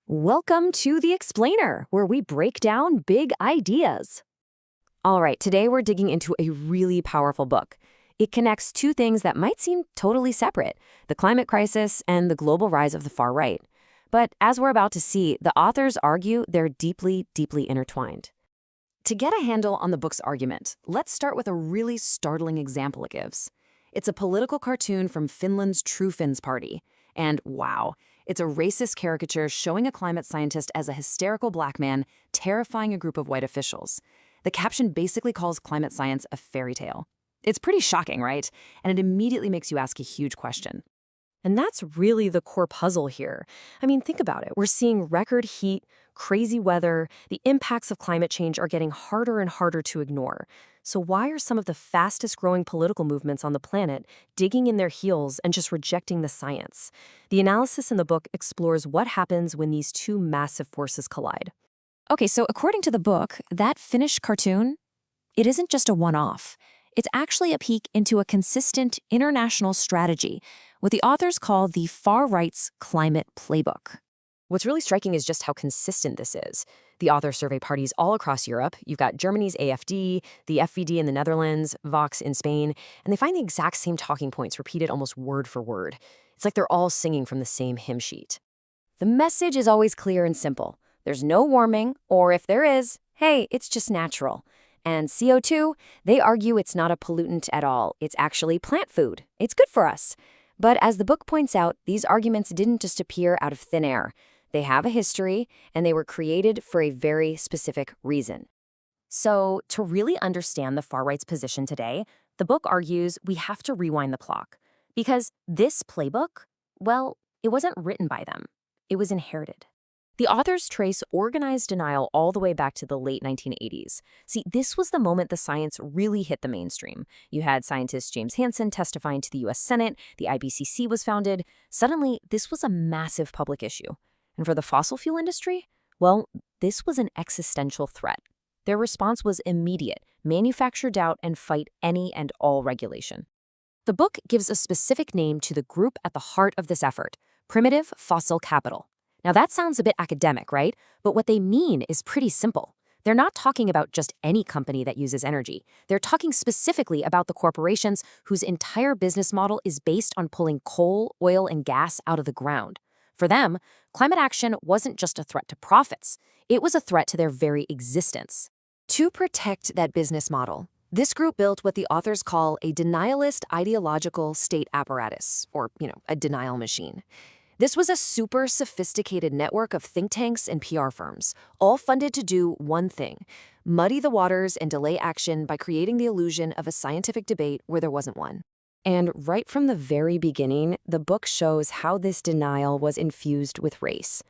Welcome to The Explainer, where we break down big ideas. All right, today we're digging into a really powerful book. It connects two things that might seem totally separate, the climate crisis and the global rise of the far right. But as we're about to see, the authors argue they're deeply, deeply intertwined. To get a handle on the book's argument, let's start with a really startling example it gives. It's a political cartoon from Finland's True Finns Party. And wow, it's a racist caricature showing a climate scientist as a hysterical black man terrifying a group of white officials. The caption basically calls climate science a fairy tale. It's pretty shocking, right? And it immediately makes you ask a huge question. And that's really the core puzzle here. I mean, think about it. We're seeing record heat, crazy weather, the impacts of climate change are getting harder and harder to ignore. So why are some of the fastest growing political movements on the planet digging in their heels and just rejecting the science? The analysis in the book explores what happens when these two massive forces collide. Okay, so according to the book, that Finnish cartoon, it isn't just a one-off. It's actually a peek into a consistent international strategy, what the authors call the far right's climate playbook. What's really striking is just how consistent this is. The authors survey parties all across Europe. You've got Germany's AfD, the FVD in the Netherlands, Vox in Spain, and they find the exact same talking points repeated almost word for word. It's like they're all singing from the same hymn sheet. The message is always clear and simple. There's no warming, or if there is, hey, it's just natural. And CO2, they argue it's not a pollutant at all. It's actually plant food. It's good for us. But as the book points out, these arguments didn't just appear out of thin air. They have a history, and they were created for a very specific reason. So, to really understand the far right's position today, the book argues we have to rewind the clock. Because this playbook, well, it wasn't written by them. It was inherited. The authors trace organized denial all the way back to the late 1980s. See, this was the moment the science really hit the mainstream. You had scientist James Hansen testifying to the US Senate, the IPCC was founded. Suddenly, this was a massive public issue. And for the fossil fuel industry, well, this was an existential threat. Their response was immediate: manufacture doubt and fight any and all regulation. The book gives a specific name to the group at the heart of this effort: primitive fossil capital. Now that sounds a bit academic, right? But what they mean is pretty simple. They're not talking about just any company that uses energy. They're talking specifically about the corporations whose entire business model is based on pulling coal, oil, and gas out of the ground. For them, climate action wasn't just a threat to profits. It was a threat to their very existence. To protect that business model, this group built what the authors call a denialist ideological state apparatus, or, a denial machine. This was a super sophisticated network of think tanks and PR firms, all funded to do one thing: muddy the waters and delay action by creating the illusion of a scientific debate where there wasn't one. And right from the very beginning, the book shows how this denial was infused with race.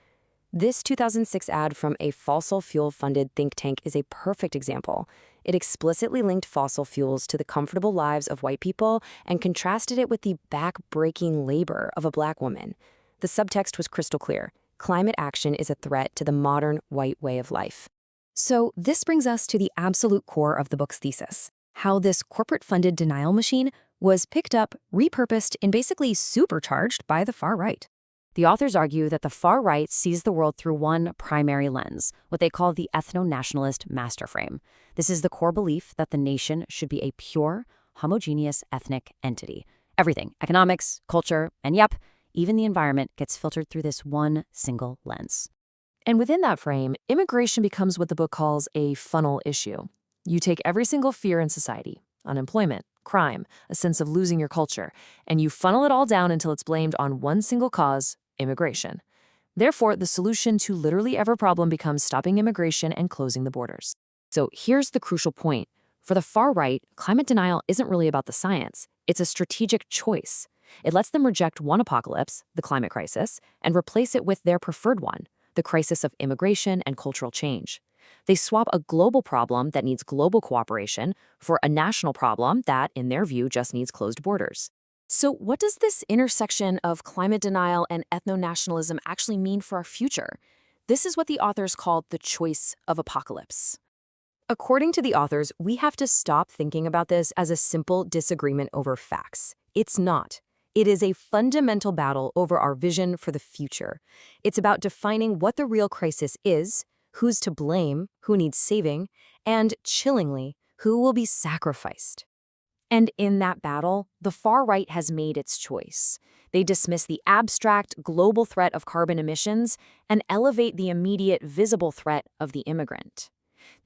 This 2006 ad from a fossil fuel-funded think tank is a perfect example. It explicitly linked fossil fuels to the comfortable lives of white people and contrasted it with the back-breaking labor of a black woman. The subtext was crystal clear: climate action is a threat to the modern white way of life. So this brings us to the absolute core of the book's thesis: how this corporate-funded denial machine was picked up, repurposed, and basically supercharged by the far right. The authors argue that the far right sees the world through one primary lens, what they call the ethno-nationalist master frame. This is the core belief that the nation should be a pure, homogeneous ethnic entity. Everything, economics, culture, and yep, even the environment, gets filtered through this one single lens. And within that frame, immigration becomes what the book calls a funnel issue. You take every single fear in society: unemployment, crime, a sense of losing your culture, and you funnel it all down until it's blamed on one single cause: immigration. Therefore, the solution to literally every problem becomes stopping immigration and closing the borders. So here's the crucial point. For the far right, climate denial isn't really about the science. It's a strategic choice. It lets them reject one apocalypse, the climate crisis, and replace it with their preferred one, the crisis of immigration and cultural change. They swap a global problem that needs global cooperation for a national problem that, in their view, just needs closed borders. So what does this intersection of climate denial and ethno-nationalism actually mean for our future? This is what the authors called the choice of apocalypse. According to the authors, we have to stop thinking about this as a simple disagreement over facts. It's not. It is a fundamental battle over our vision for the future. It's about defining what the real crisis is, who's to blame, who needs saving, and, chillingly, who will be sacrificed. And in that battle, the far right has made its choice. They dismiss the abstract, global threat of carbon emissions and elevate the immediate, visible threat of the immigrant.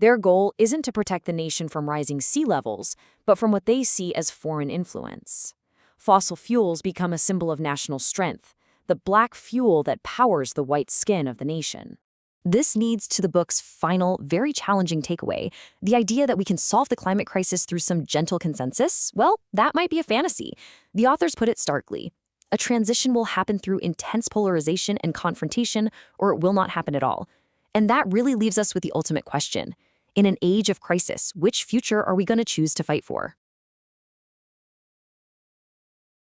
Their goal isn't to protect the nation from rising sea levels, but from what they see as foreign influence. Fossil fuels become a symbol of national strength, the black fuel that powers the white skin of the nation. This leads to the book's final, very challenging takeaway. The idea that we can solve the climate crisis through some gentle consensus, well, that might be a fantasy. The authors put it starkly. A transition will happen through intense polarization and confrontation, or it will not happen at all. And that really leaves us with the ultimate question. In an age of crisis, which future are we going to choose to fight for?